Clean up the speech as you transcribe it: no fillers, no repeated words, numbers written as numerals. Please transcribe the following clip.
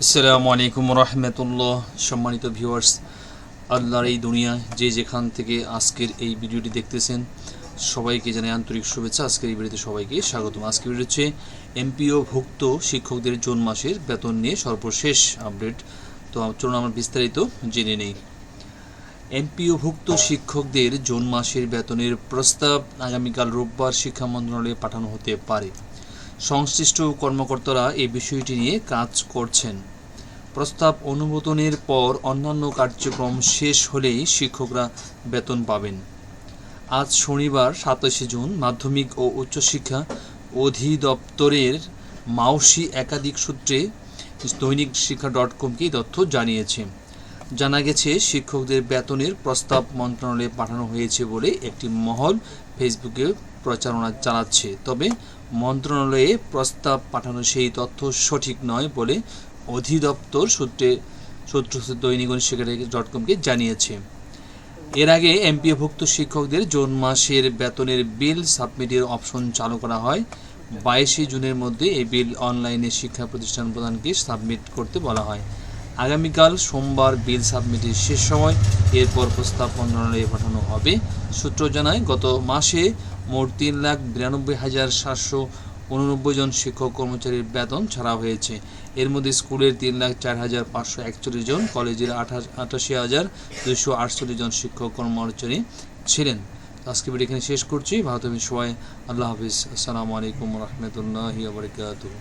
আসসালামু আলাইকুম রহমতুল্লাহ। সম্মানিত ভিউয়ার্স, আল্লাহর এই দুনিয়া যে যেখান থেকে আজকের এই ভিডিওটি দেখতেছেন সবাইকে জানাই আন্তরিক শুভেচ্ছা। আজকের এই ভিডিওতে সবাইকে স্বাগতম। আজকের ভিডিও হচ্ছে এমপিও ভুক্ত শিক্ষকদের জুন মাসের বেতন নিয়ে সর্বশেষ আপডেট। তো চলুন আমরা বিস্তারিত জেনে নেই। এমপিও ভুক্ত শিক্ষকদের জুন মাসের বেতনের প্রস্তাব আগামীকাল রোববার শিক্ষা মন্ত্রণালয়ে পাঠানো হতে পারে। সংশ্লিষ্ট কর্মকর্তারা এই বিষয়টি নিয়ে কাজ করছেন। প্রস্তাব অনুমোদনের পর অন্যান্য কার্যক্রম শেষ হলেই শিক্ষকরা বেতন পাবেন। আজ শনিবার ২৭ জুন মাধ্যমিক ও উচ্চশিক্ষা অধিদপ্তরের মাউসি একাধিক সূত্রে দৈনিক শিক্ষা .com-কে তথ্য জানিয়েছে। জানা গেছে, শিক্ষকদের বেতনের প্রস্তাব মন্ত্রণালয়ে পাঠানো হয়েছে বলে একটি মহল ফেসবুকে প্রচারণা চালাচ্ছে। তবে মন্ত্রণালয়ে প্রস্তাব পাঠানো সেই তথ্য সঠিক নয় বলে অধিদপ্তর সূত্রে দৈনিক শিক্ষা .com-কে জানিয়েছে। এর আগে এমপিওভুক্ত শিক্ষকদের জুন মাসের বেতনের বিল সাবমিটের অপশন চালু করা হয়। ২২ জুনের মধ্যে এই বিল অনলাইনে শিক্ষা প্রতিষ্ঠান প্রধানকে সাবমিট করতে বলা হয়। আগামীকাল সোমবার বিল সাবমিটের শেষ সময়। এরপর প্রস্তাব মন্ত্রণালয়ে পাঠানো হবে। সূত্র জানায়, গত মাসে মোট ৩,৯২,৭৮৯ জন শিক্ষক কর্মচারীর বেতন ছাড়া হয়েছে। এর মধ্যে স্কুলের ৩,০৪,৫৪১ জন, কলেজের ৮৮,২৪৮ জন শিক্ষক কর্মচারী ছিলেন। আজকে ভিডিও এখানে শেষ করছি। ভালো থাকবেন সবাই। আল্লাহ হাফিজ। আসসালামু আলাইকুম রহমতুল্লাহি ওয়া বারাকাতুহু।